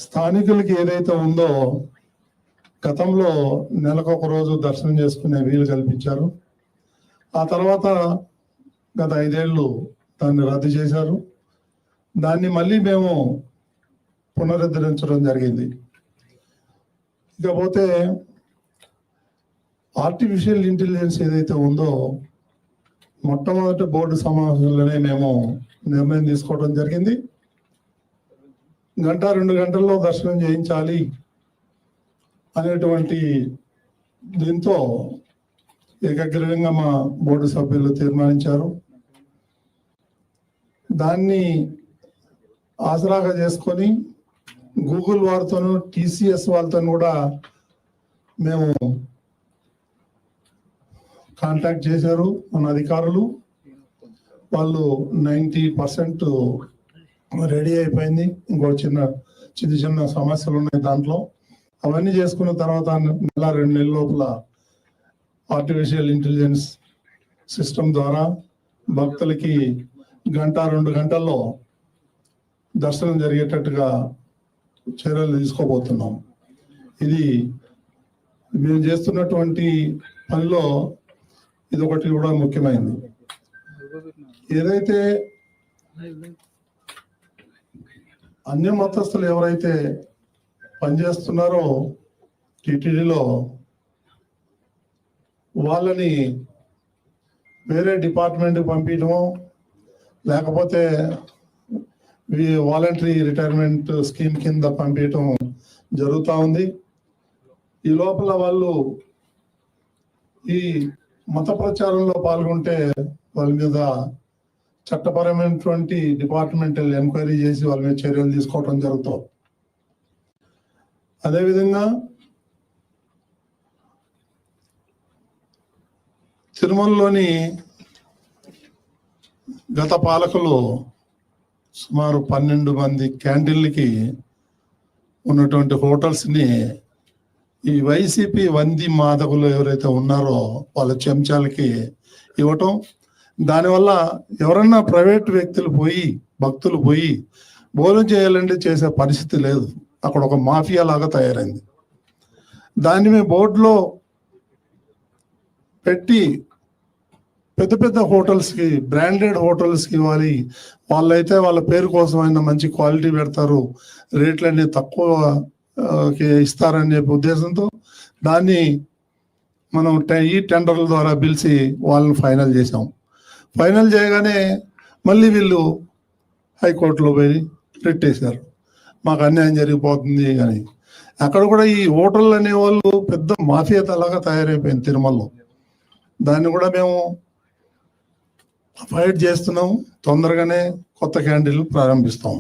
స్థానికులకి ఏదైతే ఉందో గతంలో నెలకొక రోజు దర్శనం చేసుకునే వీలు కల్పించారు. ఆ తర్వాత గత 5 ఏళ్ళు దాన్ని రద్దు చేశారు. దాన్ని మళ్ళీ మేము పునరుద్ధరించడం జరిగింది. ఇకపోతే ఆర్టిఫిషియల్ ఇంటెలిజెన్స్ ఏదైతే ఉందో మొట్టమొదటి బోర్డు సమావేశంలోనే మేము నిర్ణయం తీసుకోవడం జరిగింది. 1-2 గంటల్లో దర్శనం చేయించాలి అనేటువంటి దీంతో ఏకగ్రీవంగా మా బోర్డు సభ్యులు తీర్మానించారు. దాన్ని ఆసరాగా చేసుకొని గూగుల్ వారితోనూ TCS వాళ్ళతో కూడా మేము కాంటాక్ట్ చేశారు మన అధికారులు. వాళ్ళు 90% రెడీ అయిపోయింది. ఇంకో చిన్న సమస్యలు ఉన్నాయి దాంట్లో. అవన్నీ చేసుకున్న తర్వాత 1-2 నెలల లోపల ఆర్టిఫిషియల్ ఇంటెలిజెన్స్ సిస్టమ్ ద్వారా భక్తులకి 1-2 గంటల్లో దర్శనం జరిగేటట్టుగా చర్యలు తీసుకోబోతున్నాం. ఇది మేము చేస్తున్నటువంటి పనిలో ఇది ఒకటి కూడా ముఖ్యమైనది. ఏదైతే అన్య మతస్థులు ఎవరైతే పనిచేస్తున్నారో టీటీడీలో వాళ్ళని వేరే డిపార్ట్మెంట్కి పంపించడము, లేకపోతే వాలంటరీ రిటైర్మెంట్ స్కీమ్ కింద పంపించడం జరుగుతూ ఉంది. ఈ లోపల వాళ్ళు ఈ మత ప్రచారంలో పాల్గొంటే వాళ్ళ మీద చట్టపరమైనటువంటి డిపార్ట్మెంటల్ ఎంక్వైరీ చేసి వాళ్ళ మీద చర్యలు తీసుకోవడం జరుగుతుంది. అదేవిధంగా తిరుమలలోని గత పాలకులు సుమారు 12 మంది క్యాంటీన్లకి ఉన్నటువంటి హోటల్స్ని ఈ వైసీపీ వంది మాదకులు ఎవరైతే ఉన్నారో వాళ్ళ చెంచాలకి ఇవ్వటం, దానివల్ల ఎవరన్నా ప్రైవేట్ వ్యక్తులు పోయి భక్తులు పోయి భోజనం చేయాలంటే చేసే పరిస్థితి లేదు. అక్కడ ఒక మాఫియా లాగా తయారైంది. దాన్ని మేము బోర్డులో పెట్టి పెద్ద పెద్ద హోటల్స్కి, బ్రాండెడ్ హోటల్స్కి ఇవ్వాలి. వాళ్ళైతే వాళ్ళ పేరు కోసం అయినా మంచి క్వాలిటీ పెడతారు, రేట్లన్నీ తక్కువ ఇస్తారని చెప్పే ఉద్దేశంతో దాన్ని మనం ఈ టెండర్ల ద్వారా పిలిచి వాళ్ళని ఫైనల్ చేసాం. ఫైనల్ చేయగానే మళ్ళీ వీళ్ళు హైకోర్టులో పోయి రిట్ వేశారు, మాకు అన్యాయం జరిగిపోతుంది అని. అక్కడ కూడా ఈ హోటళ్ళు అనేవాళ్ళు పెద్ద మాఫియా లాగా తయారైపోయింది తిరుమలలో. దాన్ని కూడా మేము ఫైట్ చేస్తున్నాం. తొందరగానే కొత్త క్యాంటీన్లు ప్రారంభిస్తాం.